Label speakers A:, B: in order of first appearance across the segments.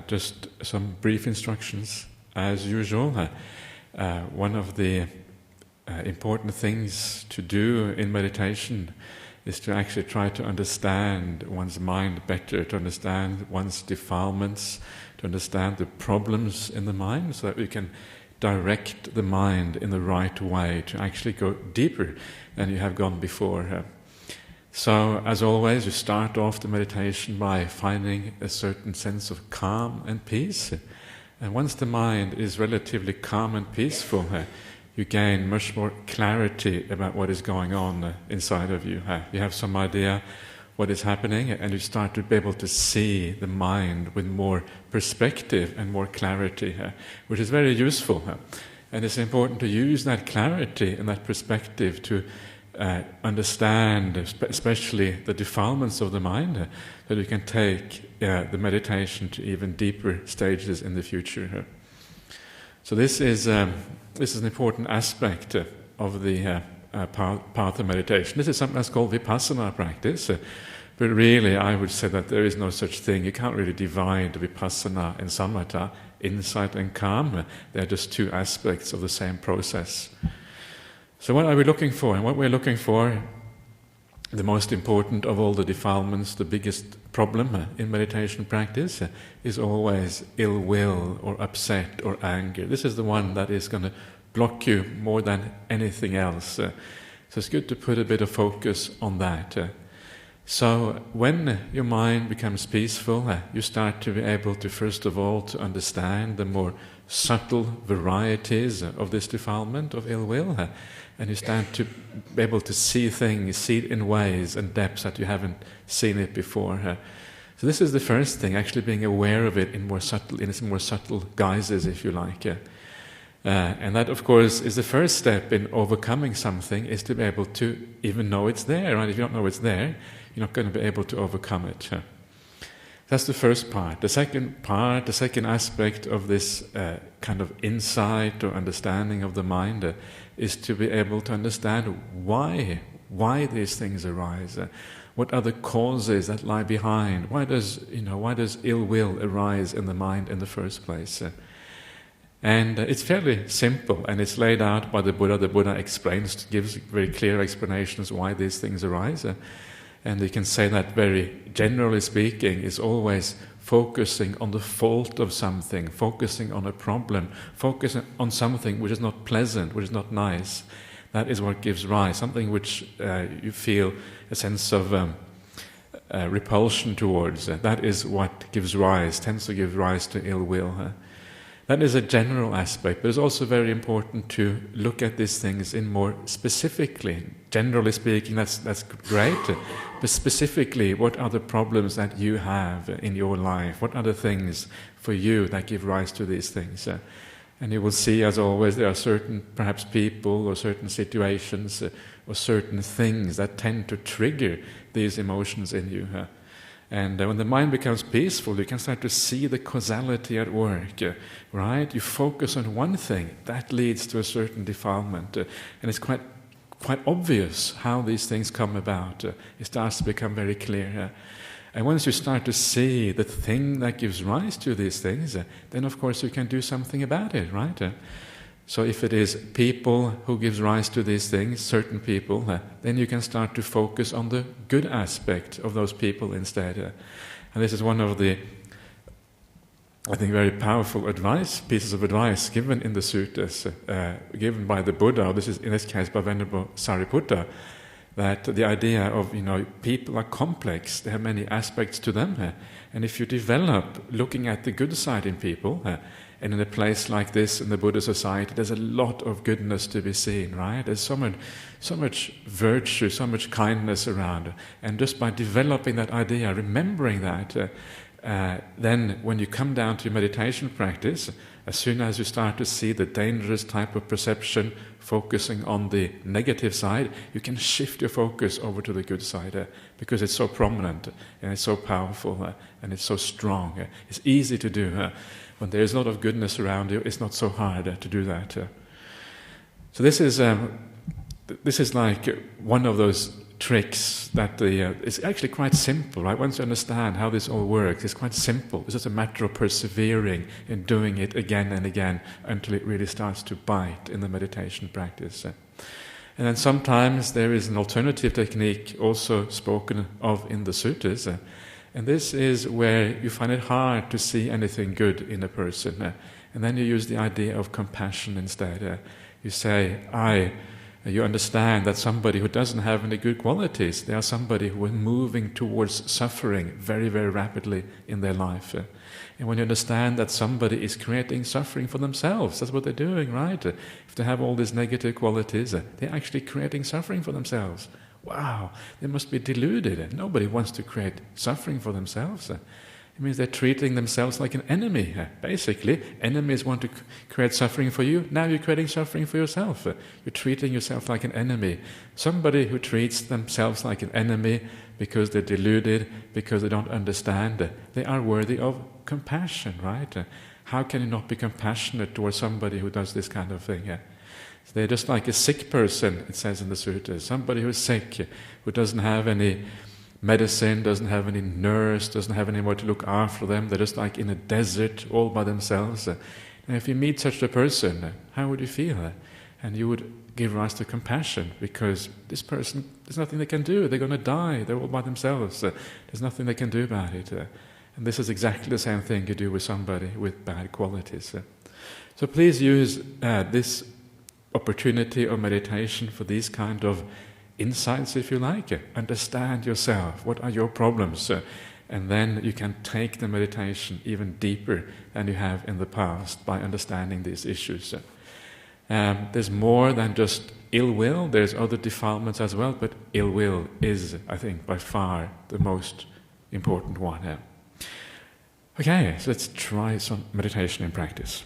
A: just some brief instructions as usual. One of the important things to do in meditation is to actually try to understand one's mind better, to understand one's defilements, to understand the problems in the mind, so that we can direct the mind in the right way to actually go deeper than you have gone before. So, as always, you start off the meditation by finding a certain sense of calm and peace. And once the mind is relatively calm and peaceful, you gain much more clarity about what is going on inside of you. You have some idea what is happening, and you start to be able to see the mind with more perspective and more clarity, which is very useful. And it's important to use that clarity and that perspective to understand, especially the defilements of the mind, that you can take the meditation to even deeper stages in the future. So this is an important aspect of the path of meditation. This is something that's called vipassana practice, but really I would say that there is no such thing. You can't really divide vipassana and samatha, insight and calm. They're just two aspects of the same process. So what are we looking for? And what we're looking for, the most important of all the defilements, the biggest problem in meditation practice, is always ill will or upset or anger. This is the one that is going to block you more than anything else. So it's good to put a bit of focus on that. So when your mind becomes peaceful, you start to be able to, first of all, to understand the more subtle varieties of this defilement of ill will, and you start to be able to see things, see it in ways and depths that you haven't seen it before. So this is the first thing, actually being aware of it in its more subtle guises, if you like. And that, of course, is the first step in overcoming something, is to be able to even know it's there. Right? If you don't know it's there, you're not going to be able to overcome it. That's the first part. The second part, the second aspect of this kind of insight or understanding of the mind is to be able to understand why these things arise. What are the causes that lie behind? Why does ill will arise in the mind in the first place? And it's fairly simple, and it's laid out by the Buddha. The Buddha gives very clear explanations why these things arise. And you can say that, very generally speaking, is always focusing on the fault of something, focusing on a problem, focusing on something which is not pleasant, which is not nice. That is what gives rise, something which you feel a sense of repulsion towards. That is what tends to give rise to ill will. That is a general aspect, but it's also very important to look at these things in more specifically. Generally speaking, that's great, but specifically, what are the problems that you have in your life? What are the things for you that give rise to these things? And you will see, as always, there are certain, perhaps people or certain situations or certain things that tend to trigger these emotions in you. And when the mind becomes peaceful, you can start to see the causality at work, right? You focus on one thing, that leads to a certain defilement. And it's quite obvious how these things come about. It starts to become very clear. And once you start to see the thing that gives rise to these things, then of course you can do something about it, right? So if it is people who gives rise to these things, certain people, then you can start to focus on the good aspect of those people instead. And this is one of the, I think, very powerful pieces of advice given in the suttas, given by the Buddha. This is, in this case, by Venerable Sariputta, that the idea of, people are complex, they have many aspects to them, and if you develop looking at the good side in people, and in a place like this, in the Buddha society, there's a lot of goodness to be seen, right? There's so much virtue, so much kindness around. And just by developing that idea, remembering that, then when you come down to your meditation practice, as soon as you start to see the dangerous type of perception focusing on the negative side, you can shift your focus over to the good side, because it's so prominent, and it's so powerful, and it's so strong. It's easy to do. When there is a lot of goodness around you, it's not so hard to do that. So this is like one of those tricks that it's actually quite simple, right? Once you understand how this all works, it's quite simple. It's just a matter of persevering and doing it again and again until it really starts to bite in the meditation practice. And then sometimes there is an alternative technique also spoken of in the suttas, and this is where you find it hard to see anything good in a person, and then you use the idea of compassion instead. You say, you understand that somebody who doesn't have any good qualities, they are somebody who is moving towards suffering very, very rapidly in their life. And when you understand that somebody is creating suffering for themselves, that's what they're doing, right? If they have all these negative qualities, they're actually creating suffering for themselves. Wow, they must be deluded. Nobody wants to create suffering for themselves. It means they're treating themselves like an enemy. Basically, enemies want to create suffering for you. Now you're creating suffering for yourself. You're treating yourself like an enemy. Somebody who treats themselves like an enemy because they're deluded, because they don't understand, they are worthy of compassion, right? How can you not be compassionate towards somebody who does this kind of thing? They're just like a sick person, it says in the sutras. Somebody who's sick, who doesn't have any medicine, doesn't have any nurse, doesn't have anyone to look after them. They're just like in a desert all by themselves. And if you meet such a person, how would you feel? And you would give rise to compassion, because this person, there's nothing they can do. They're going to die. They're all by themselves. There's nothing they can do about it. And this is exactly the same thing you do with somebody with bad qualities. So please use this opportunity of meditation for these kind of insights, if you like. Understand yourself. What are your problems? And then you can take the meditation even deeper than you have in the past by understanding these issues. There's more than just ill will. There's other defilements as well, but ill will is, I think, by far the most important one. Okay, so let's try some meditation in practice.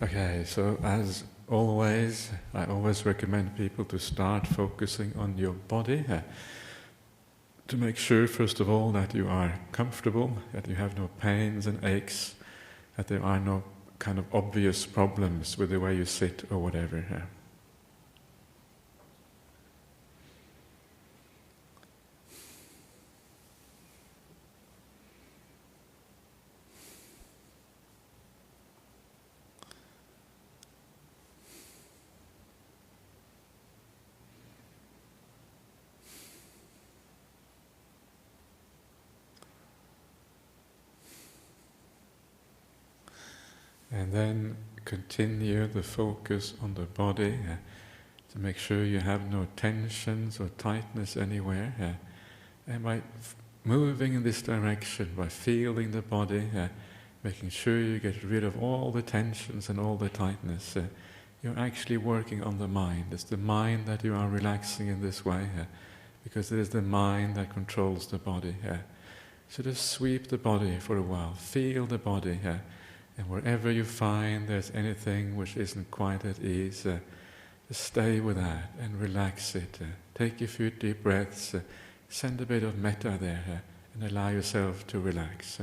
A: Okay, so as always, I always recommend people to start focusing on your body, to make sure, first of all, that you are comfortable, that you have no pains and aches, that there are no kind of obvious problems with the way you sit or whatever. And then continue the focus on the body to make sure you have no tensions or tightness anywhere. And by moving in this direction, by feeling the body, making sure you get rid of all the tensions and all the tightness, you're actually working on the mind. It's the mind that you are relaxing in this way, because it is the mind that controls the body. So just sweep the body for a while, feel the body. And wherever you find there's anything which isn't quite at ease, just stay with that and relax it. Take a few deep breaths, send a bit of metta there, and allow yourself to relax.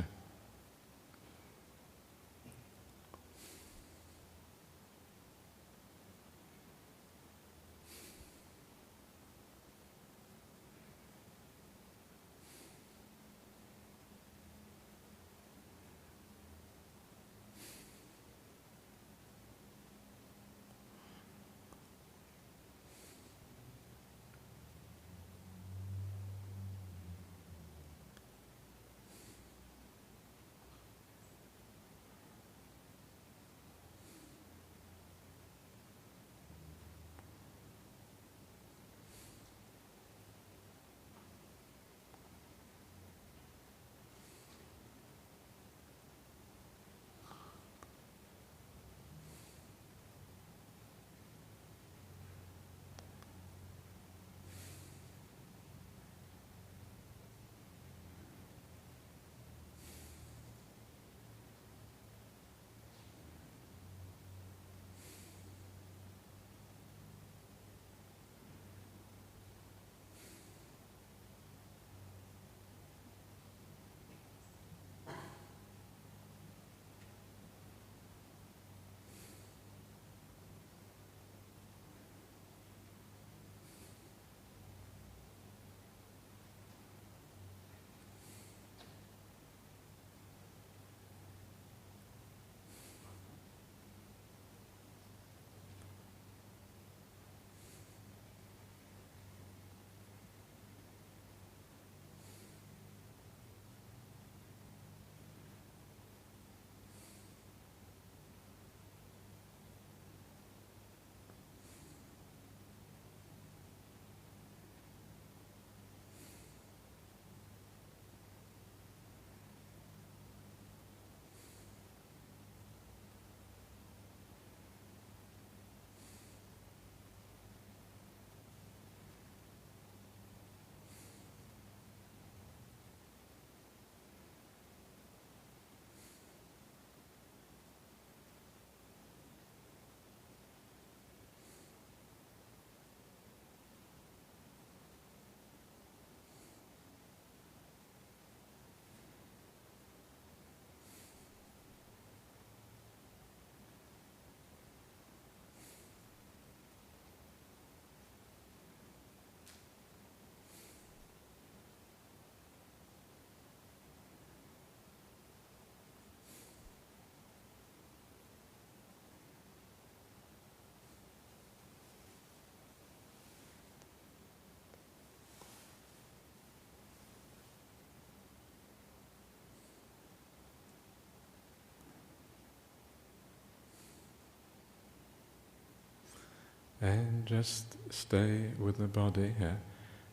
A: and just stay with the body.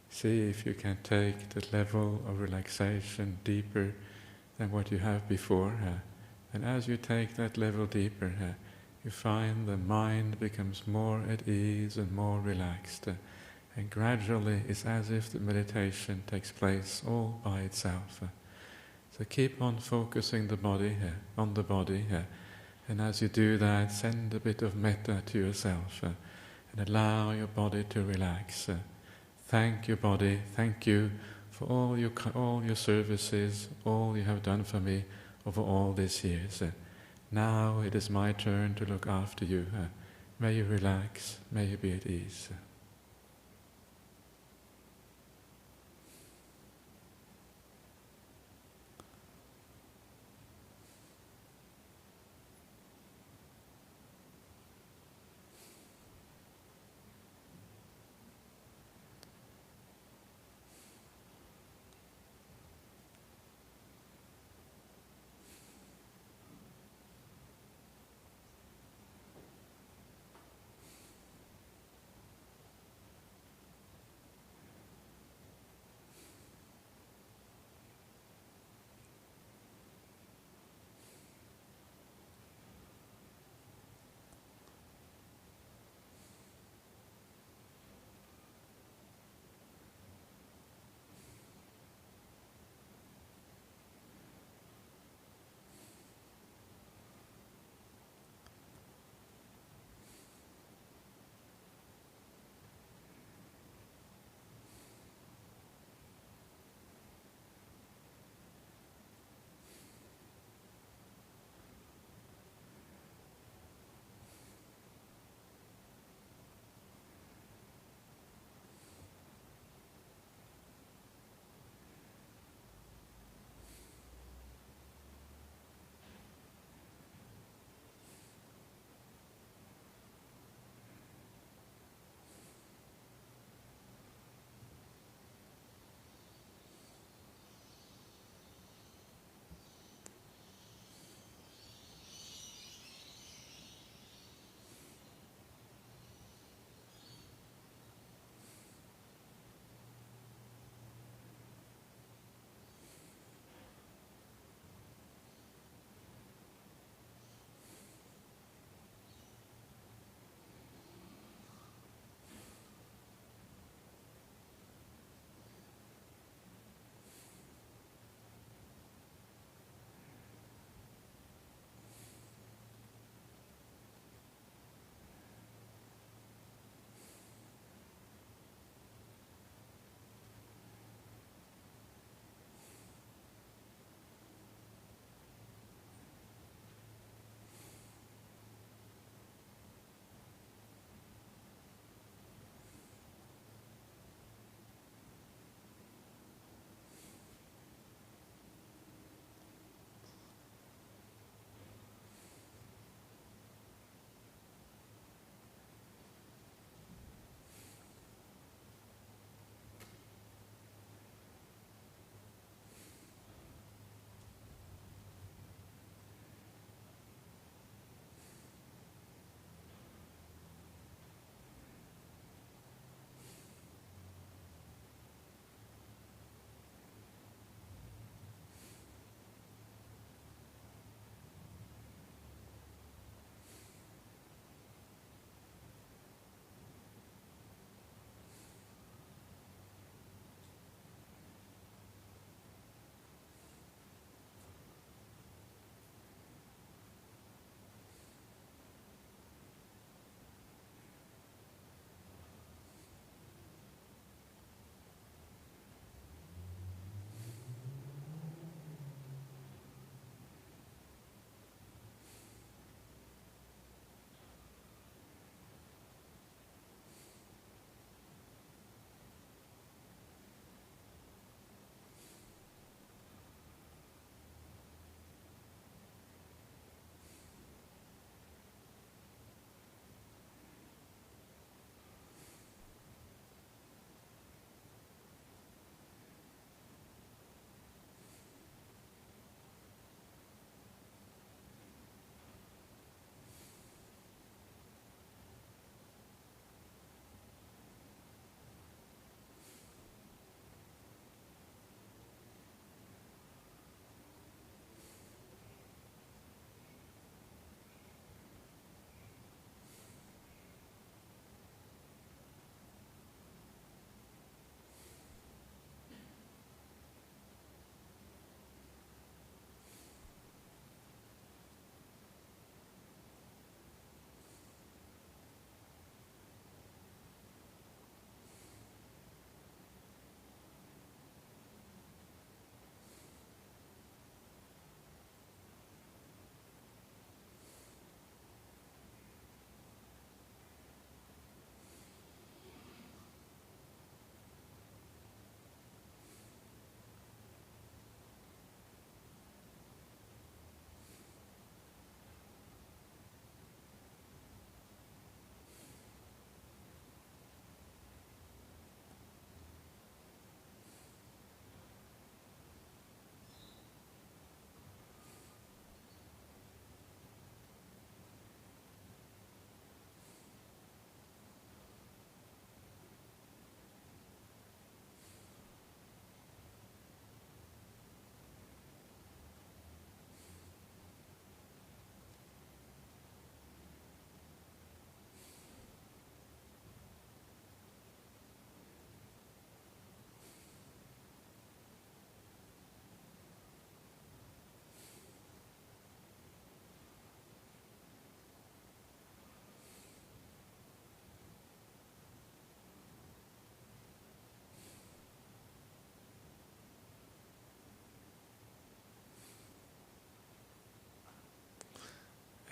A: See if you can take the level of relaxation deeper than what you have before. And as you take that level deeper, you find the mind becomes more at ease and more relaxed. And gradually it's as if the meditation takes place all by itself. So keep on focusing the body on the body. And as you do that, send a bit of metta to yourself and allow your body to relax. Thank your body, thank you for all your services, all you have done for me over all these years. Now it is my turn to look after you. May you relax, may you be at ease.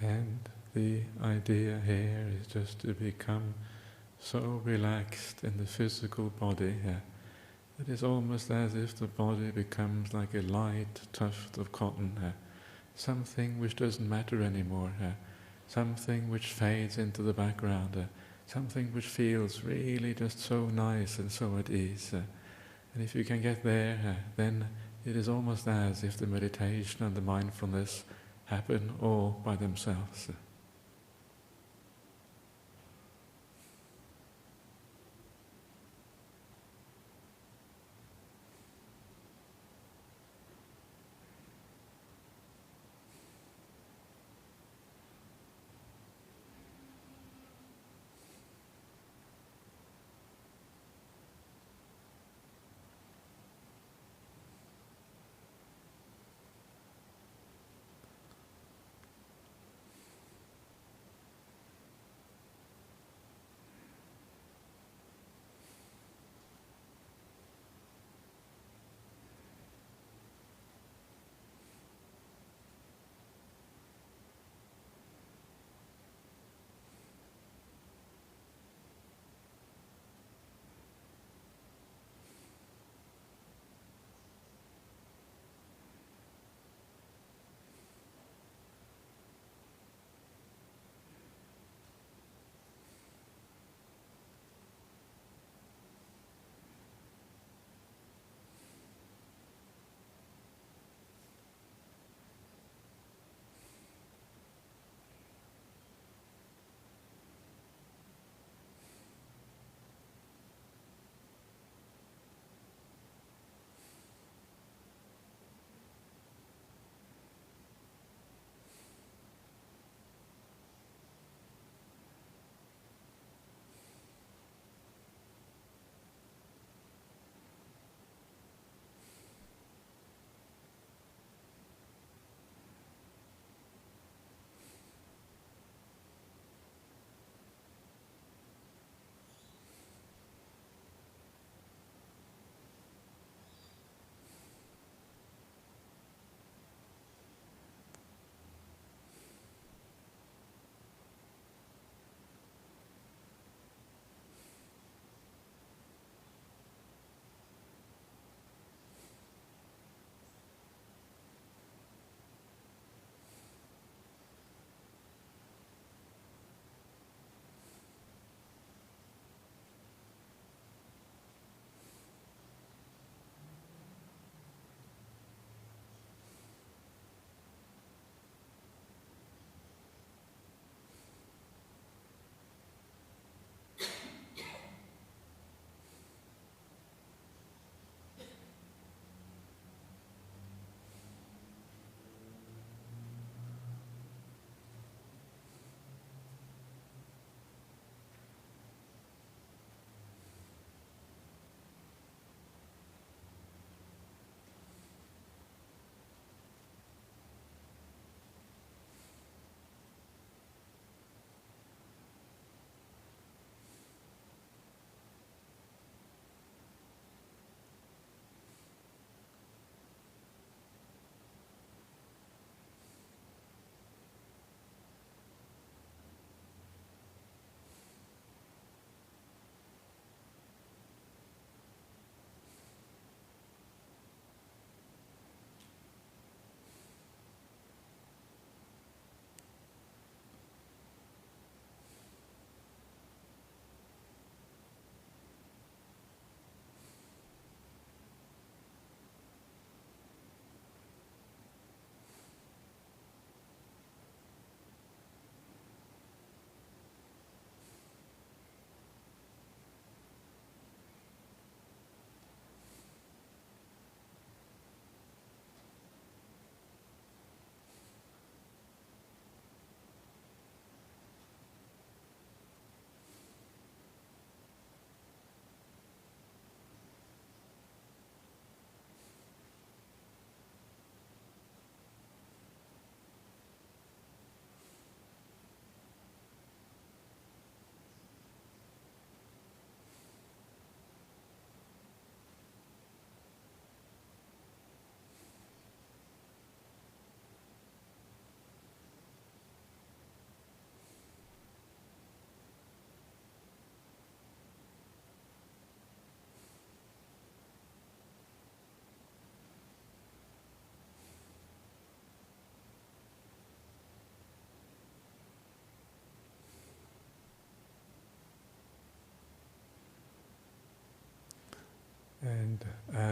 A: And the idea here is just to become so relaxed in the physical body. It is almost as if the body becomes like a light tuft of cotton, something which doesn't matter anymore, something which fades into the background, something which feels really just so nice and so at ease. And if you can get there, then it is almost as if the meditation and the mindfulness happen all by themselves.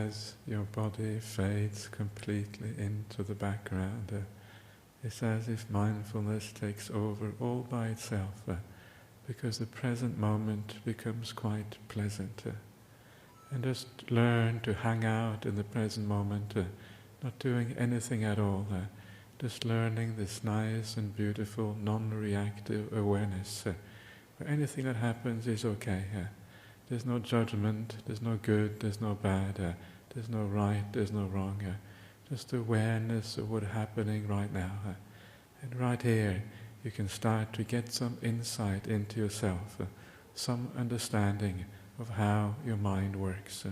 A: as your body fades completely into the background, it's as if mindfulness takes over all by itself, because the present moment becomes quite pleasant. And just learn to hang out in the present moment, not doing anything at all, just learning this nice and beautiful non-reactive awareness, where anything that happens is okay. There's no judgment, there's no good, there's no bad, there's no right, there's no wrong, just awareness of what's happening right now. And right here you can start to get some insight into yourself, some understanding of how your mind works.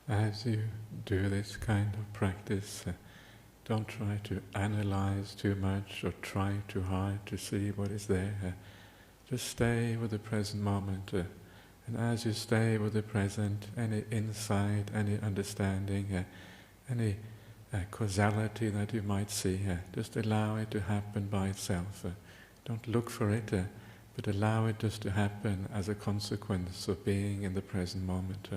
A: as you do this kind of practice, don't try to analyze too much or try too hard to see what is there. Just stay with the present moment. And as you stay with the present, any insight, any understanding, any causality that you might see, just allow it to happen by itself. Don't look for it, but allow it just to happen as a consequence of being in the present moment.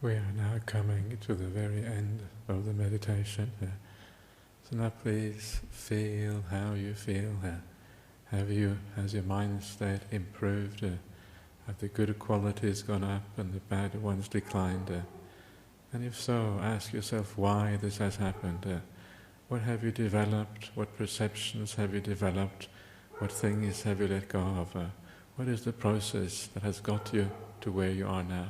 A: We are now coming to the very end of the meditation. So now please feel how you feel. Has your mind state improved? Have the good qualities gone up and the bad ones declined? And if so, ask yourself why this has happened. What have you developed? What perceptions have you developed? What things have you let go of? What is the process that has got you to where you are now?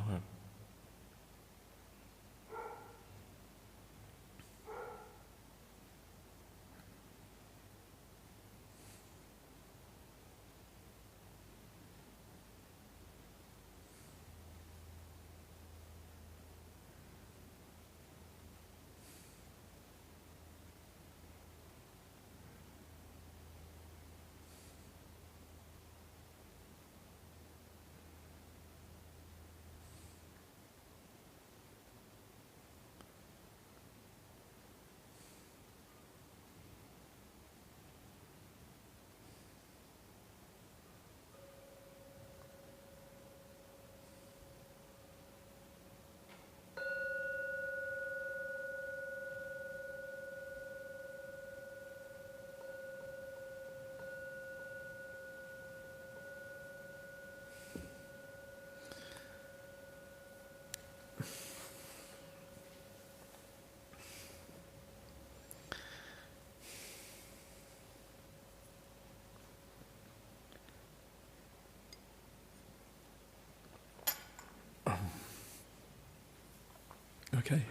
A: Okay.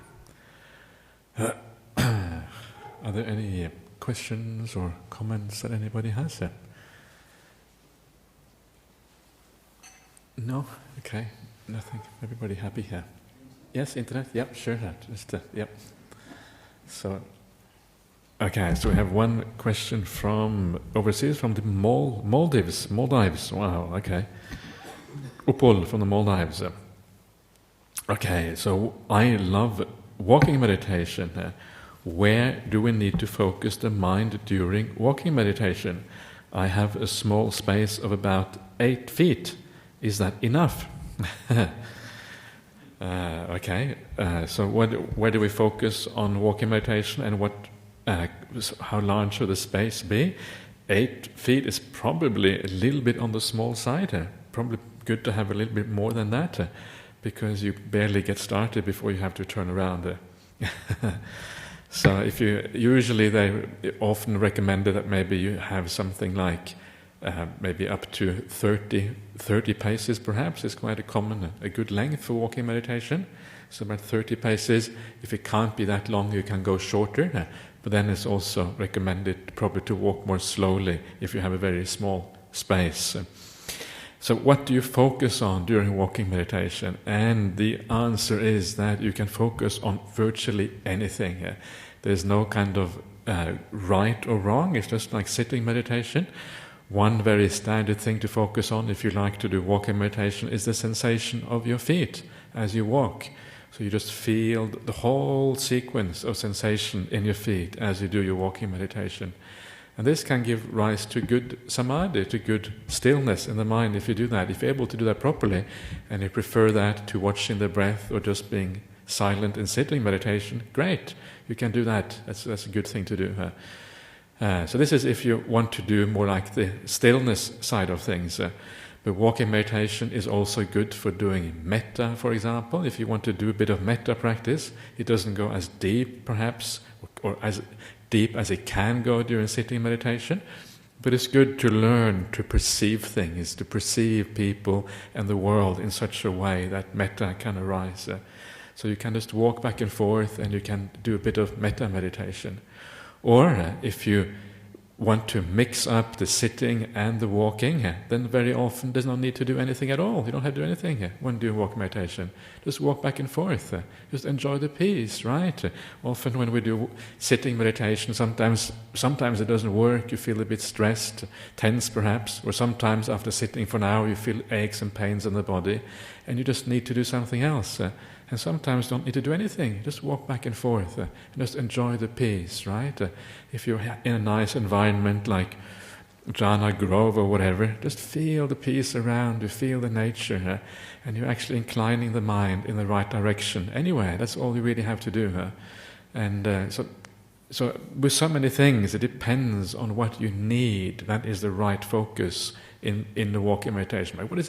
A: Are there any questions or comments that anybody has? No? Okay. Nothing. Everybody happy here? Yes, internet? Yep, sure. Yep. So, okay, so we have one question from overseas, from the Maldives. Wow, okay. Upol from the Maldives. Okay, so I love walking meditation. Where do we need to focus the mind during walking meditation? I have a small space of about 8 feet. Is that enough? Okay, so where do we focus on walking meditation, and how large should the space be? 8 feet is probably a little bit on the small side. Probably good to have a little bit more than that. Because you barely get started before you have to turn around. So usually they often recommended that maybe you have something like maybe up to 30 paces perhaps is quite a good length for walking meditation. So about 30 paces. If it can't be that long, you can go shorter. But then it's also recommended probably to walk more slowly if you have a very small space. So what do you focus on during walking meditation? And the answer is that you can focus on virtually anything. There's no kind of right or wrong. It's just like sitting meditation. One very standard thing to focus on if you like to do walking meditation is the sensation of your feet as you walk. So you just feel the whole sequence of sensation in your feet as you do your walking meditation. And this can give rise to good samadhi, to good stillness in the mind if you do that. If you're able to do that properly, and you prefer that to watching the breath or just being silent in sitting meditation, great. You can do that. That's a good thing to do. So this is if you want to do more like the stillness side of things. But walking meditation is also good for doing metta, for example. If you want to do a bit of metta practice, it doesn't go as deep, perhaps, or as deep as it can go during sitting meditation, but it's good to learn to perceive things, to perceive people and the world in such a way that metta can arise. So you can just walk back and forth and you can do a bit of metta meditation. Or if you want to mix up the sitting and the walking, then very often there's no need to do anything at all. You don't have to do anything when doing walk meditation. Just walk back and forth. Just enjoy the peace, right? Often when we do sitting meditation, sometimes it doesn't work. You feel a bit stressed, tense perhaps, or sometimes after sitting for an hour you feel aches and pains in the body, and you just need to do something else. And sometimes don't need to do anything. Just walk back and forth and just enjoy the peace, right? If you're in a nice environment like jhana grove or whatever, just feel the peace around you, feel the nature, and you're actually inclining the mind in the right direction. Anyway, that's all you really have to do. And so with so many things, it depends on what you need. That is the right focus in the walking meditation. What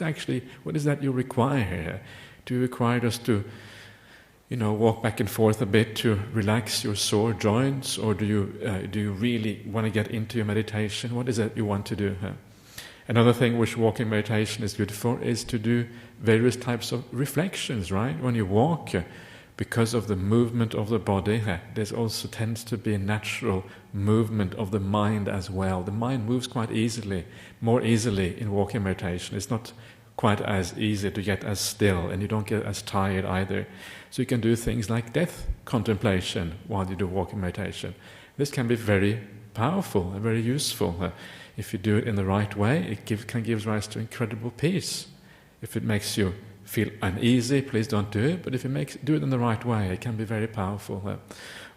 A: is that you require? Do you require just to walk back and forth a bit to relax your sore joints, or do you really want to get into your meditation? What is it you want to do? Another thing which walking meditation is good for is to do various types of reflections, right? When you walk, because of the movement of the body, there's also tends to be a natural movement of the mind as well. The mind moves quite easily, more easily in walking meditation. It's not quite as easy to get as still, and you don't get as tired either. So you can do things like death contemplation while you do walking meditation. This can be very powerful and very useful. If you do it in the right way, it can give rise to incredible peace. If it makes you feel uneasy, please don't do it. But if you do it in the right way, it can be very powerful.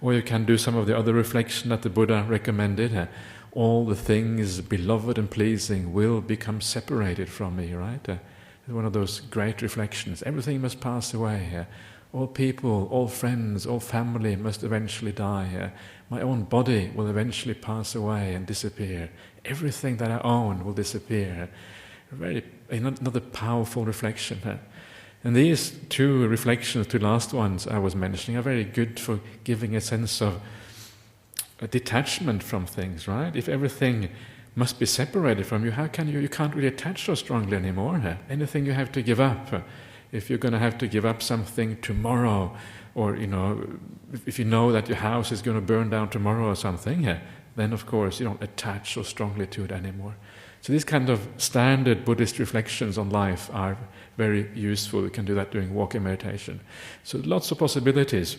A: Or you can do some of the other reflection that the Buddha recommended. All the things beloved and pleasing will become separated from me, right? It's one of those great reflections. Everything must pass away. All people, all friends, all family must eventually die. My own body will eventually pass away and disappear. Everything that I own will disappear. Another powerful reflection. And these two reflections, two last ones I was mentioning, are very good for giving a sense of a detachment from things, right? If everything must be separated from you, how can you can't really attach so strongly anymore. Anything you have to give up. If you're going to have to give up something tomorrow, or if you know that your house is going to burn down tomorrow or something, then of course you don't attach so strongly to it anymore. So these kind of standard Buddhist reflections on life are very useful. We can do that during walking meditation. So lots of possibilities.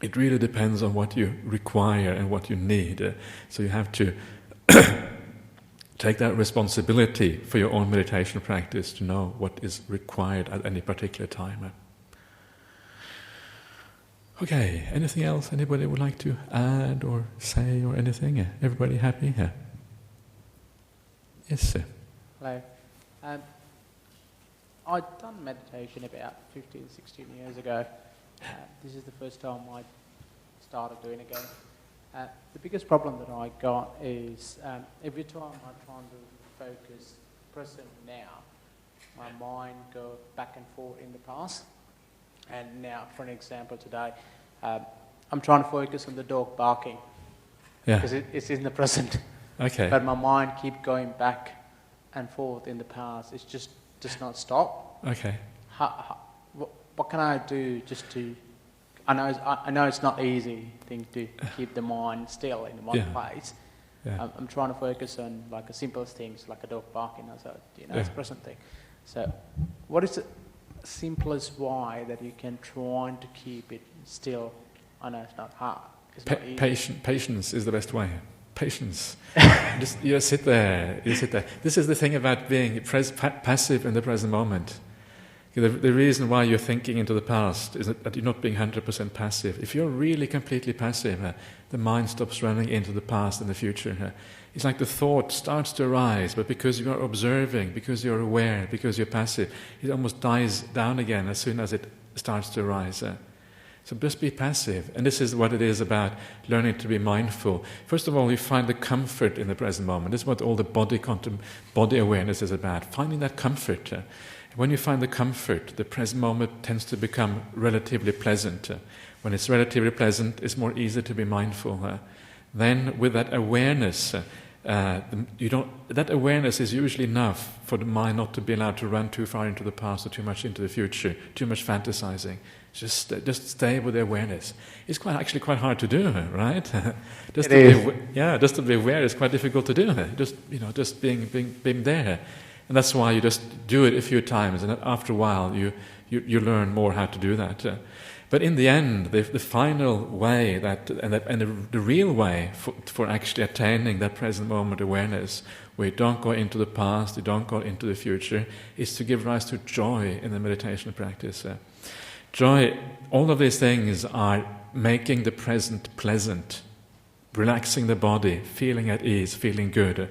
A: It really depends on what you require and what you need. So you have to take that responsibility for your own meditation practice to know what is required at any particular time. Okay, anything else anybody would like to add or say or anything? Everybody happy? Yes, sir.
B: Hello. I'd done meditation about 15, 16 years ago. This is the first time I started doing it again. The biggest problem that I got is every time I try to focus present now, my mind goes back and forth in the past. And now, for an example today, I'm trying to focus on the dog barking. Because it's in the present.
A: Okay.
B: But my mind keeps going back and forth in the past. It's just does not stop.
A: Okay.
B: What can I do just to... I know it's not easy thing to keep the mind still in one place. Yeah. I'm trying to focus on like the simplest things, like a dog barking, it's a present thing. So, what is the simplest way that you can try to keep it still? I know it's not hard. It's not easy.
A: Patience is the best way. Patience. You sit there. This is the thing about being passive in the present moment. The reason why you're thinking into the past is that you're not being 100% passive. If you're really completely passive, the mind stops running into the past and the future. It's like the thought starts to arise, but because you're observing, because you're aware, because you're passive, it almost dies down again as soon as it starts to arise. So just be passive. And this is what it is about learning to be mindful. First of all, you find the comfort in the present moment. This is what all the body awareness is about, finding that comfort. When you find the comfort, the present moment tends to become relatively pleasant. When it's relatively pleasant, it's more easy to be mindful. Then with that awareness, that awareness is usually enough for the mind not to be allowed to run too far into the past or too much into the future, too much fantasizing. Just stay with the awareness. It's actually quite hard to do, right? Just to be aware is quite difficult to do. Just being there, and that's why you just do it a few times, and after a while you learn more how to do that. But in the end, the final way the real way for actually attaining that present moment awareness, where you don't go into the past, you don't go into the future, is to give rise to joy in the meditation practice. Joy, all of these things are making the present pleasant, relaxing the body, feeling at ease, feeling good,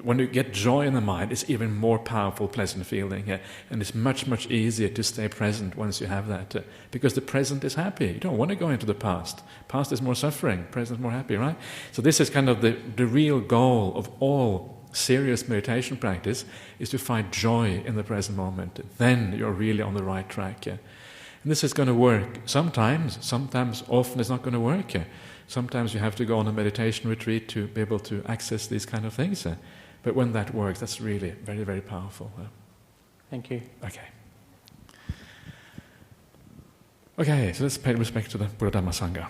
A: when you get joy in the mind, it's even more powerful, pleasant feeling, and it's much, much easier to stay present once you have that, because the present is happy. You don't want to go into the past. Past is more suffering, present is more happy, right? So this is kind of the real goal of all serious meditation practice, is to find joy in the present moment. Then you're really on the right track. And this is going to work sometimes often it's not going to work. Sometimes you have to go on a meditation retreat to be able to access these kind of things. But when that works, that's really very, very powerful.
B: Thank you.
A: Okay, so let's pay respect to the Buddha Dhamma Sangha.